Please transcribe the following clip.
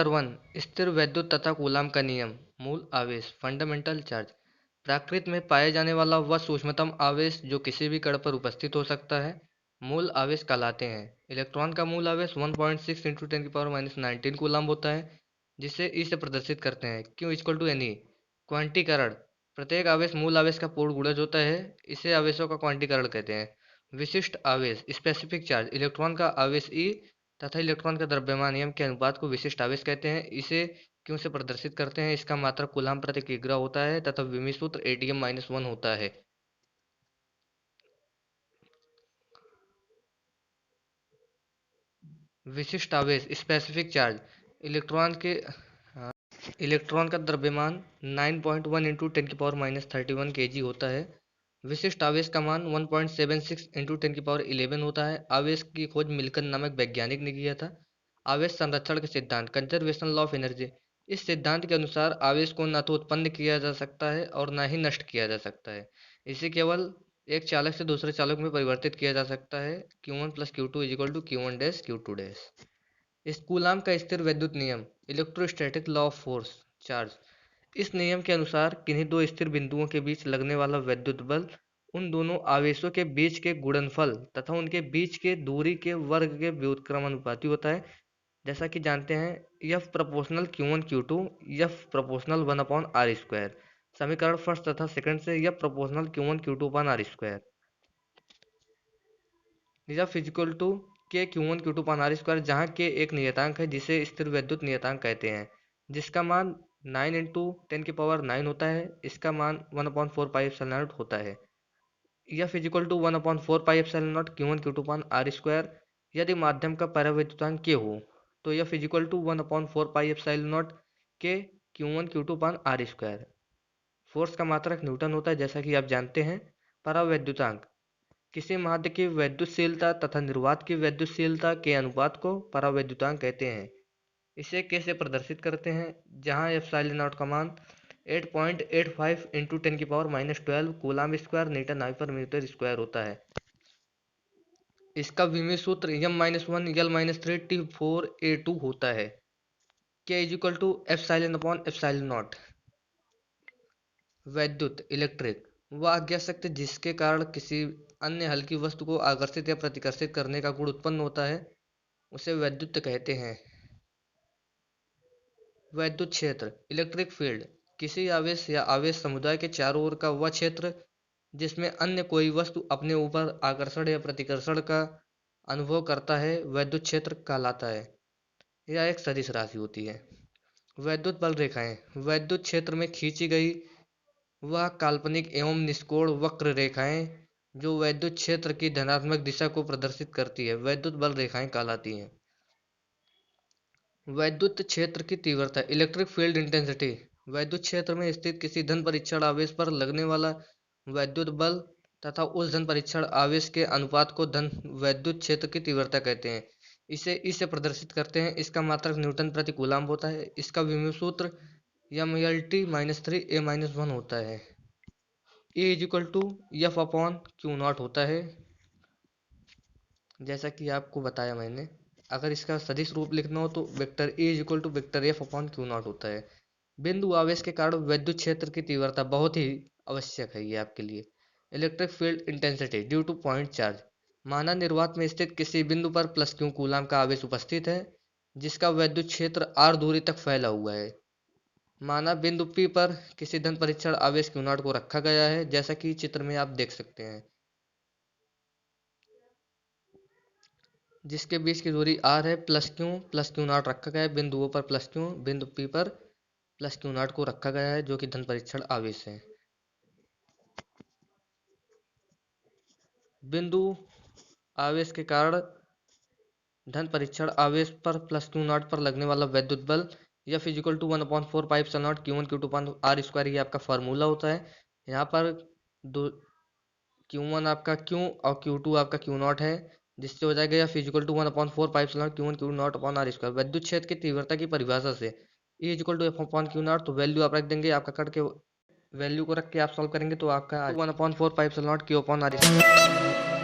Chapter 1 स्थिर वैद्युत तथा कूलाम का नियम। मूल आवेश फंडामेंटल चार्ज। प्रकृति में पाए जाने वाला वह सूक्ष्मतम आवेश जो किसी भी कण पर उपस्थित हो सकता है मूल आवेश कहलाते हैं। इलेक्ट्रॉन का मूल आवेश 1.6 इंटू 10⁻19 कूलाम होता है, जिसे ई से प्रदर्शित करते हैं Q equal to N E. क्वांटीकरण। प्रत्येक आवेश मूल आवेश का पूर्ण गुणज होता है, इसे आवेशों का क्वांटीकरण कहते हैं। विशिष्ट आवेश स्पेसिफिक चार्ज। इलेक्ट्रॉन का आवेश ई तथा इलेक्ट्रॉन का द्रव्यमान नियम के अनुपात को विशिष्ट आवेश कहते हैं। इसे क्यों से प्रदर्शित करते हैं, इसका मात्रक कूलाम प्रति किग्रा होता है तथा विमीय सूत्र ATM-1 होता है। विशिष्ट आवेश स्पेसिफिक चार्ज। इलेक्ट्रॉन के इलेक्ट्रॉन का द्रव्यमान 9.1 इंटू 10⁻³ kg होता है। विशिष्ट आवेश का मान 1.76 इंटू 10⁻11 होता है। आवेश की खोज मिल्टन नामक वैज्ञानिक ने किया था। आवेश संरक्षण के सिद्धांत कंजर्वेशन लॉ ऑफ एनर्जी। इस सिद्धांत के अनुसार आवेश को न तो उत्पन्न किया जा सकता है और न ही नष्ट किया जा सकता है। इसे केवल एक चालक से दूसरे चालक में परिवर्तित किया जा सकता है। Q1 + Q2 = Q1 - Q2। इस कूलाम का स्थिर वैद्युत नियम electrostatic law of force charge. इस नियम के अनुसार किन्हीं दो स्थिर बिंदुओं के बीच लगने वाला वैद्युत बल उन दोनों आवेशों के बीच के गुणनफल तथा उनके बीच के दूरी के वर्ग के व्युत्क्रमानुपाती होता है। जैसा कि जानते हैं F proportional Q1 Q2 F proportional 1/r²। समीकरण फर्स्ट तथा सेकंड से F proportional Q1 Q2/r²। F equal to K Q1 Q2/r², जहाँ के एक नियतांक है जिसे स्थिर वैद्युत नियतांक कहते हैं, जिसका मान 9 इंटू 10⁹ होता है। इसका मान 1/4πε0 होता है। F equal to 1/4πε0 Q1 Q2/r²। यदि माध्यम का परावैद्युतांक K हो तो F इक्वल टू 1/4πε0 के Q1 Q2/r²। फोर्स का मात्रक न्यूटन होता है, जैसा कि आप जानते हैं। परावैद्युतांक किसी माध्य की वैद्युतशीलता तथा निर्वात की वैद्युतशीलता के अनुपात को परावैद्युतांक कहते हैं। इसे कैसे प्रदर्शित करते हैं, जहां ε0 का मान 8.85 इंटू 10⁻12 कूलाम² Nm/m² होता है। इसका विमीय सूत्र m-1 L-3 T4A2 होता है। K equal to ε/ε0। वैद्युत इलेक्ट्रिक वह अज्ञात शक्ति जिसके कारण किसी अन्य हल्की वस्तु को आकर्षित या प्रतिकर्षित करने का गुण उत्पन्न होता है, उसे वैद्युत कहते हैं। वैद्युत क्षेत्र इलेक्ट्रिक फील्ड किसी आवेश या आवेश समुदाय के चारों ओर का वह क्षेत्र जिसमें अन्य कोई वस्तु अपने ऊपर आकर्षण या प्रतिकर्षण का अनुभव करता है, वैद्युत क्षेत्र कहलाता है। यह एक सदिश राशि होती है। वैद्युत बल रेखाएं वैद्युत क्षेत्र में खींची गई वह काल्पनिक एवं निष्कोण वक्र रेखाएं जो वैद्युत क्षेत्र की धनात्मक दिशा को प्रदर्शित करती है, वैद्युत बल रेखाएं कहलाती हैं। वैद्युत क्षेत्र की तीव्रता इलेक्ट्रिक फील्ड इंटेंसिटी वैद्युत क्षेत्र में स्थित किसी धन परीक्षण आवेश पर लगने वाला वैद्युत बल तथा उस धन परीक्षण आवेश के अनुपात को धन वैद्युत क्षेत्र की तीव्रता कहते हैं। इसे प्रदर्शित करते हैं। इसका मात्रक न्यूटन प्रति कूलाम होता है। इसका विमीय सूत्र mLt-3A-1 होता है। E इक्वल टू F/Q0 होता है। जैसा कि आपको बताया मैंने, अगर इसका सदिश रूप लिखना हो तो vector E equal to vector F/Q0 होता है। बिंदु आवेश के कारण वैद्युत क्षेत्र की तीव्रता बहुत ही आवश्यक है ये आपके लिए। Electric field intensity due two point charge माना निर्वात में स्थित किसी बिंदु पर +Q कूलाम का आवेश उपस्थित है, जिसका वैद्युत क्षेत्र r दूरी तक फैला हुआ है। माना बिंदु P पर किसी धन परीक्षण आवेश Q0 को रखा गया है, जैसा कि चित्र में आप देख सकते हैं, जिसके बीच की दूरी r है। +Q रखा गया है बिंदुओं पर +Q, बिंदु P पर +Q0 को रखा गया है, जो कि धन परीक्षण आवेश है। बिंदु आवेश के कारण धन परीक्षण आवेश पर +Q0 पर लगने वाला वैद्युत बल F equal to 1/4πε0 Q1 Q2/r²। ये आपका फार्मूला होता है। यहाँ पर दो Q1 आपका Q और Q2 आपका Q0 है, जिससे हो जाएगा F equal to 1/4πε0 Q1 Q0/r²। वैद्युत क्षेत्र की तीव्रता की परिभाषा से E इक्वल टू F/Q0, तो वैल्यू आप रख देंगे। आपका कट के वैल्यू को रख के आप सॉल्व करेंगे तो आपका 1/4πε0 Q/r²।